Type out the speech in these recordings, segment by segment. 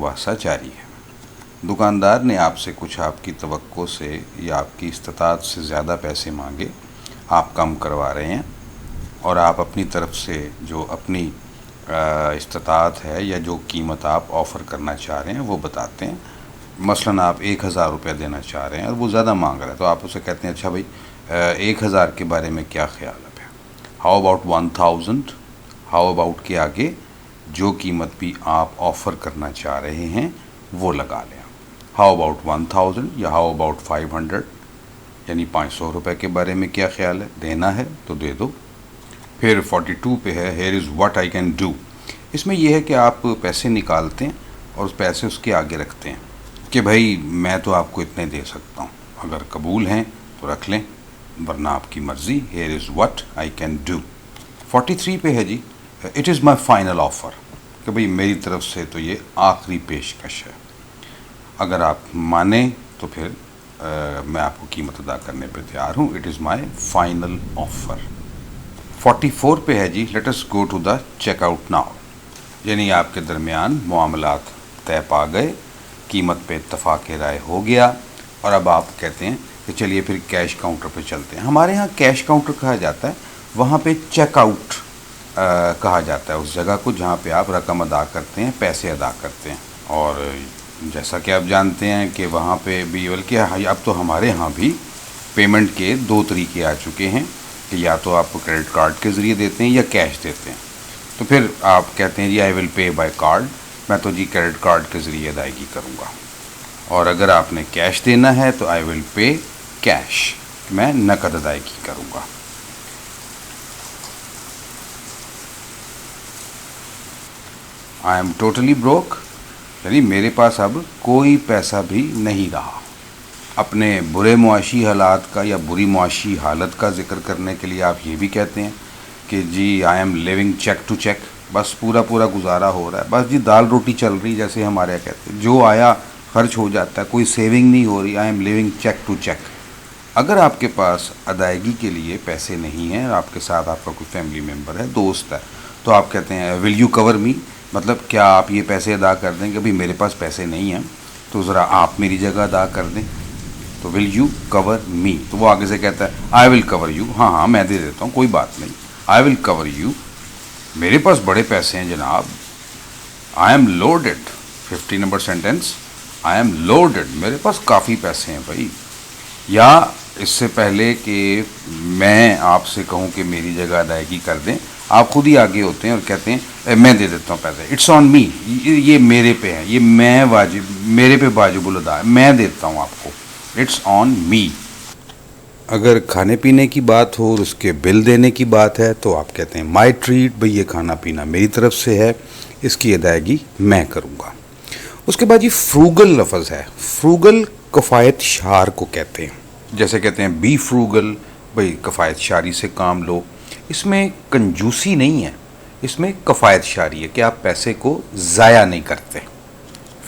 वासा जारी है। दुकानदार ने आपसे कुछ आपकी तवक्को से या आपकी इस्तात से ज़्यादा पैसे मांगे, आप कम करवा रहे हैं और आप अपनी तरफ से जो अपनी इस्तात है या जो कीमत आप ऑफ़र करना चाह रहे हैं वो बताते हैं। मसलन आप 1000 रुपये देना चाह रहे हैं और वो ज़्यादा मांग रहा है, तो आप उसे कहते हैं अच्छा भाई 1000 के बारे में क्या ख्याल है, हाउ अबाउट 1000, हाउ अबाउट के आगे जो कीमत भी आप ऑफ़र करना चाह रहे हैं वो लगा लें। हाउ अबाउट 1000 या हाउ अबाउट 500, यानी 500 रुपये के बारे में क्या ख्याल है, देना है तो दे दो। फिर 42 पे है hair is what I can do. इसमें यह है कि आप पैसे निकालते हैं और उस पैसे उसके आगे रखते हैं कि भाई मैं तो आपको इतने दे सकता हूँ, अगर कबूल हैं तो रख लें वरना आपकी मर्ज़ी। Here is what I can do. 43 पे है जी it is my final offer, कि भाई मेरी तरफ से तो ये आखिरी पेशकश है, अगर आप माने तो फिर मैं आपको कीमत अदा करने पे तैयार हूँ। It is my final offer. 44 पे है जी let us go to the checkout now, यानी आपके दरमियान मामलात तय पा गए, कीमत पे इत्तफ़ाक़ राय हो गया और अब आप कहते हैं कि चलिए फिर कैश काउंटर पे चलते हैं। हमारे यहाँ कैश काउंटर कहा जाता है, वहाँ पे चेकआउट कहा जाता है उस जगह को जहाँ पे आप रकम अदा करते हैं, पैसे अदा करते हैं। और जैसा कि आप जानते हैं कि वहाँ पे भी, बल्कि अब तो हमारे यहाँ भी पेमेंट के 2 तरीके आ चुके हैं कि या तो आप क्रेडिट कार्ड के ज़रिए देते हैं या कैश देते हैं। तो फिर आप कहते हैं जी I will pay by card, मैं तो जी क्रेडिट कार्ड के ज़रिए अदायगी करूँगा। और अगर आपने कैश देना है तो आई विल पे कैश, मैं नकद अदायगी करूँगा। आई एम टोटली ब्रोक, यानी मेरे पास अब कोई पैसा भी नहीं रहा। अपने बुरे मुआशी हालात का या बुरी मुआशी हालत का ज़िक्र करने के लिए आप ये भी कहते हैं कि जी I am living check to check, बस पूरा पूरा गुजारा हो रहा है, बस जी दाल रोटी चल रही, जैसे हमारे यहाँ कहते हैं, जो आया खर्च हो जाता है, कोई सेविंग नहीं हो रही। I am living check to check. अगर आपके पास अदायगी के लिए पैसे नहीं हैं, आपके साथ आपका कोई फैमिली मेम्बर है, दोस्त है, तो आप कहते हैं विल यू कवर मी, मतलब क्या आप ये पैसे अदा कर दें कि भाई मेरे पास पैसे नहीं हैं तो ज़रा आप मेरी जगह अदा कर दें, तो विल यू कवर मी। तो वो आगे से कहता है आई विल कवर यू, हाँ हाँ मैं दे देता हूँ, कोई बात नहीं, आई विल कवर यू, मेरे पास बड़े पैसे हैं जनाब। I am loaded, 50 number sentence, I am loaded, मेरे पास काफ़ी पैसे हैं भाई। या इससे पहले कि मैं आपसे कहूँ कि मेरी जगह अदायगी कर दें, आप खुद ही आगे होते हैं और कहते हैं मैं दे देता हूँ पैसे, इट्स ऑन मी, ये मेरे पे है, ये मैं वाजिब, मेरे पे वाजिबुल अदा है, मैं देता हूँ आपको, इट्स ऑन मी। अगर खाने पीने की बात हो और उसके बिल देने की बात है तो आप कहते हैं माई ट्रीट, भाई ये खाना पीना मेरी तरफ से है, इसकी अदायगी मैं करूँगा। उसके बाद ये फ्रूगल लफ्ज़ है, फ्रूगल कफ़ायत शार को कहते हैं, जैसे कहते हैं बी फ्रूगल, भाई कफ़ायत शारी से काम लो। इसमें कंजूसी नहीं है, इसमें कफ़ायत शारी है कि आप पैसे को ज़ाया नहीं करते।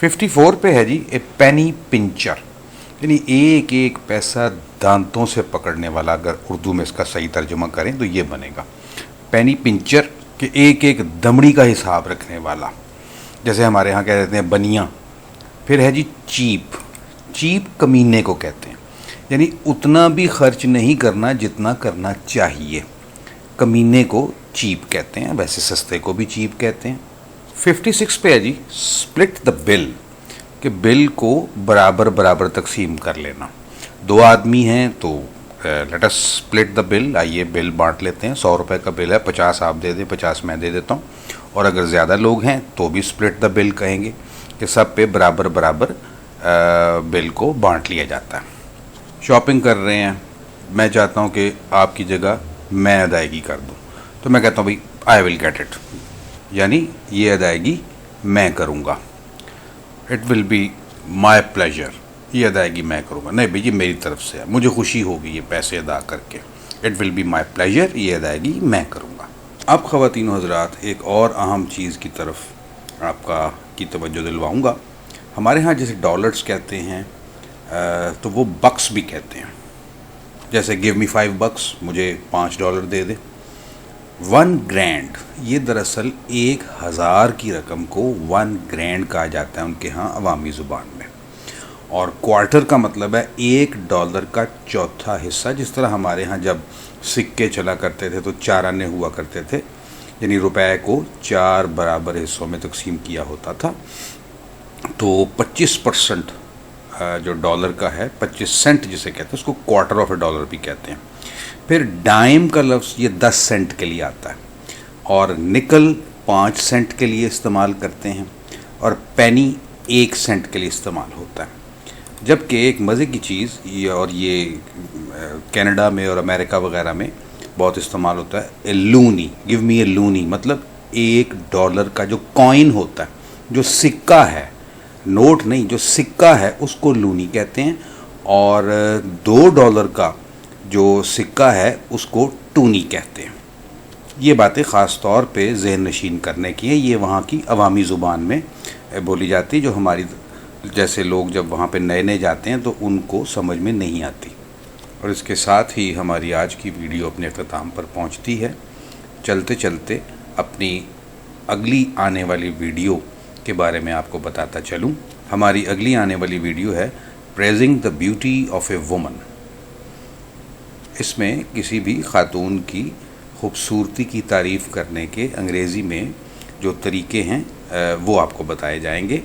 54 पे है जी ए पेनी पिंचर, यानी एक एक पैसा दांतों से पकड़ने वाला। अगर उर्दू में इसका सही तर्जुमा करें तो ये बनेगा पेनी पिंचर, कि एक एक दमड़ी का हिसाब रखने वाला, जैसे हमारे यहाँ कह देते हैं बनिया। फिर है जी चीप, चीप कमीने को कहते हैं, यानी उतना भी खर्च नहीं करना जितना करना चाहिए, कमीने को चीप कहते हैं, वैसे सस्ते को भी चीप कहते हैं। 56 पे है जी स्प्लिट द बिल, कि बिल को बराबर बराबर तकसीम कर लेना। 2 आदमी हैं तो let us split the bill, आइए बिल बांट लेते हैं। 100 रुपये का बिल है, 50 आप दे दें, 50 मैं दे देता हूँ। और अगर ज़्यादा लोग हैं तो भी स्प्लिट द बिल कहेंगे कि सब पे बराबर बराबर बिल को बांट लिया जाता है। शॉपिंग कर रहे हैं, मैं चाहता हूँ कि आपकी जगह मैं अदायगी कर दूँ, तो मैं कहता हूँ भाई आई विल गेट इट, यानी ये अदायगी मैं करूँगा। It will be my pleasure, ये अदायगी मैं करूँगा, नहीं भाई ये मेरी तरफ से है, मुझे खुशी होगी ये पैसे अदा करके। It will be my pleasure, ये अदायगी मैं करूँगा। अब ख़वातीन व हज़रात एक और अहम चीज़ की तरफ आपका की तवज्जो दिलवाऊँगा। हमारे यहाँ जैसे डॉलर्स कहते हैं तो वो बक्स भी कहते हैं, जैसे गिव मी $5, मुझे $5 दे दे। 1 ग्रैंड, ये दरअसल 1000 की रकम को 1 ग्रैंड कहा जाता है उनके यहाँ अवामी ज़ुबान में। और क्वार्टर का मतलब है $1 का चौथा हिस्सा। जिस तरह हमारे यहाँ जब सिक्के चला करते थे तो 4 आने हुआ करते थे, यानी रुपए को 4 बराबर हिस्सों में तकसीम किया होता था। तो 25% जो डॉलर का है, 25 सेंट जिसे कहते हैं, उसको क्वार्टर ऑफ ए डॉलर भी कहते हैं। फिर डाइम का लफ्ज़ ये 10 सेंट के लिए आता है, और निकल 5 सेंट के लिए इस्तेमाल करते हैं, और पेनी 1 सेंट के लिए इस्तेमाल होता है। जबकि एक मज़े की चीज़ ये कनाडा में और अमेरिका वगैरह में बहुत इस्तेमाल होता है, ए लूनी, गिव मी ए लूनी, मतलब $1 का जो कॉइन होता है, जो सिक्का है, नोट नहीं, जो सिक्का है उसको लूनी कहते हैं। और $2 का जो सिक्का है उसको टूनी कहते हैं। ये बातें ख़ास तौर पे ज़हन नशीन करने की हैं। ये वहाँ की अवामी ज़ुबान में बोली जाती, जो हमारी जैसे लोग जब वहाँ पे नए नए जाते हैं तो उनको समझ में नहीं आती। और इसके साथ ही हमारी आज की वीडियो अपने अख्ताम पर पहुँचती है। चलते चलते अपनी अगली आने वाली वीडियो के बारे में आपको बताता चलूँ। हमारी अगली आने वाली वीडियो है praising the beauty of a woman. इसमें किसी भी खातून की खूबसूरती की तारीफ़ करने के अंग्रेज़ी में जो तरीक़े हैं वो आपको बताए जाएंगे।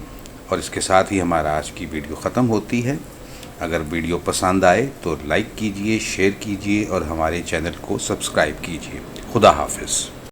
और इसके साथ ही हमारा आज की वीडियो ख़त्म होती है। अगर वीडियो पसंद आए तो लाइक कीजिए, शेयर कीजिए और हमारे चैनल को सब्सक्राइब कीजिए। खुदा हाफिज़।